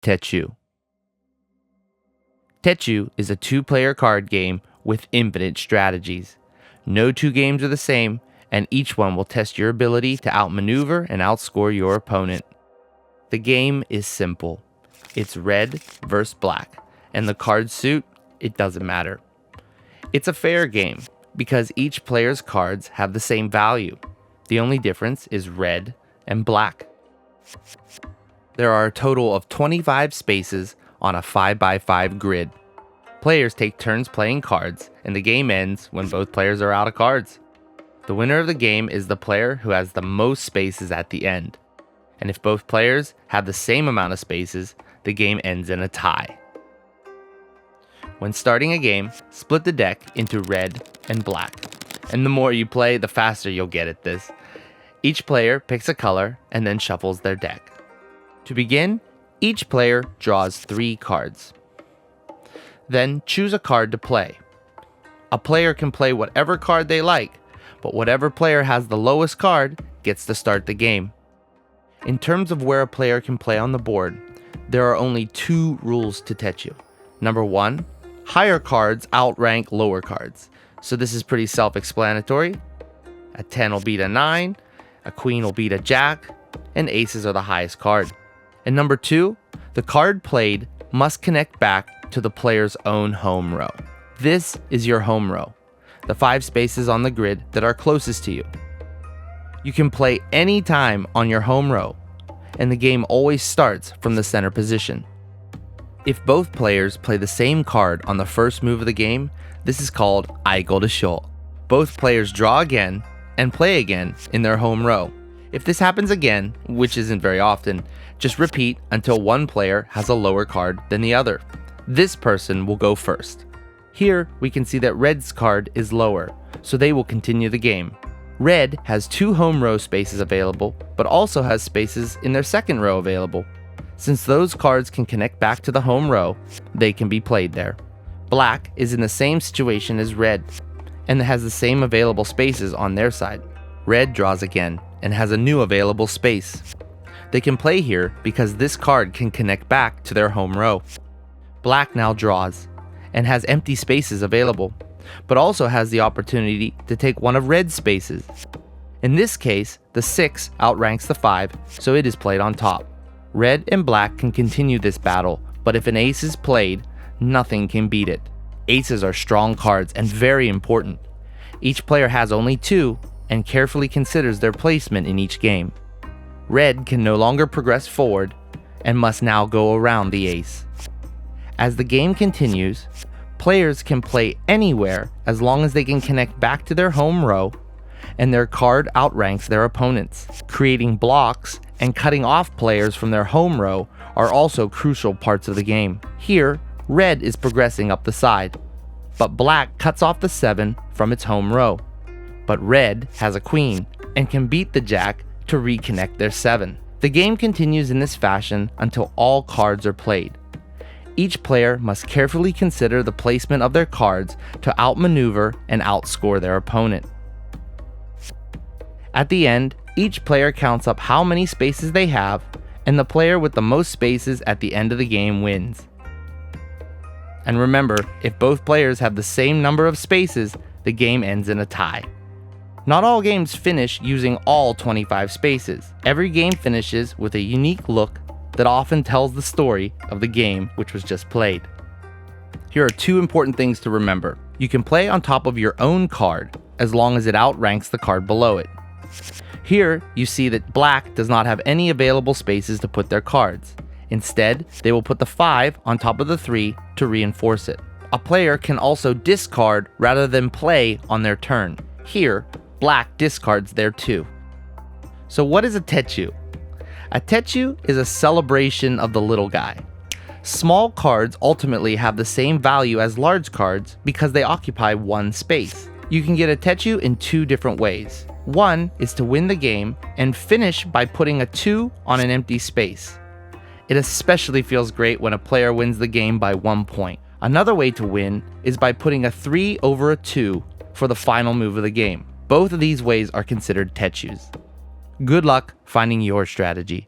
Techu. Techu is a two-player card game with infinite strategies. No two games are the same, and each one will test your ability to outmaneuver and outscore your opponent. The game is simple. It's red versus black, and the card suit, it doesn't matter. It's a fair game because each player's cards have the same value. The only difference is red and black. There are a total of 25 spaces on a 5x5 grid. Players take turns playing cards, and the game ends when both players are out of cards. The winner of the game is the player who has the most spaces at the end. And if both players have the same amount of spaces, the game ends in a tie. When starting a game, split the deck into red and black. And the more you play, the faster you'll get at this. Each player picks a color and then shuffles their deck. To begin, each player draws 3 cards. Then choose a card to play. A player can play whatever card they like, but whatever player has the lowest card gets to start the game. In terms of where a player can play on the board, there are only 2 rules to Techu. Number 1, higher cards outrank lower cards. So this is pretty self-explanatory. A 10 will beat a 9, a queen will beat a jack, and aces are the highest card. And number 2, the card played must connect back to the player's own home row. This is your home row, the 5 spaces on the grid that are closest to you. You can play any time on your home row, and the game always starts from the center position. If both players play the same card on the first move of the game, this is called 아이고. Both players draw again and play again in their home row. If this happens again, which isn't very often, just repeat until one player has a lower card than the other. This person will go first. Here we can see that red's card is lower, so they will continue the game. Red has 2 home row spaces available, but also has spaces in their second row available. Since those cards can connect back to the home row, they can be played there. Black is in the same situation as red, and has the same available spaces on their side. Red draws again, and has a new available space. They can play here because this card can connect back to their home row. Black now draws, and has empty spaces available, but also has the opportunity to take one of red's spaces. In this case, the 6 outranks the 5, so it is played on top. Red and black can continue this battle, but if an ace is played, nothing can beat it. Aces are strong cards and very important. Each player has only 2, and carefully considers their placement in each game. Red can no longer progress forward, and must now go around the ace. As the game continues, players can play anywhere as long as they can connect back to their home row, and their card outranks their opponents. Creating blocks and cutting off players from their home row are also crucial parts of the game. Here, red is progressing up the side, but black cuts off the 7 from its home row. But red has a queen and can beat the jack to reconnect their 7. The game continues in this fashion until all cards are played. Each player must carefully consider the placement of their cards to outmaneuver and outscore their opponent. At the end, each player counts up how many spaces they have, and the player with the most spaces at the end of the game wins. And remember, if both players have the same number of spaces, the game ends in a tie. Not all games finish using all 25 spaces. Every game finishes with a unique look that often tells the story of the game which was just played. Here are 2 important things to remember. You can play on top of your own card as long as it outranks the card below it. Here you see that black does not have any available spaces to put their cards. Instead, they will put the 5 on top of the 3 to reinforce it. A player can also discard rather than play on their turn. Here, black discards their 2. So what is a Techu? A Techu is a celebration of the little guy. Small cards ultimately have the same value as large cards because they occupy 1 space. You can get a Techu in 2 different ways. One is to win the game and finish by putting a 2 on an empty space. It especially feels great when a player wins the game by 1 point. Another way to win is by putting a 3 over a 2 for the final move of the game. Both of these ways are considered Techus. Good luck finding your strategy.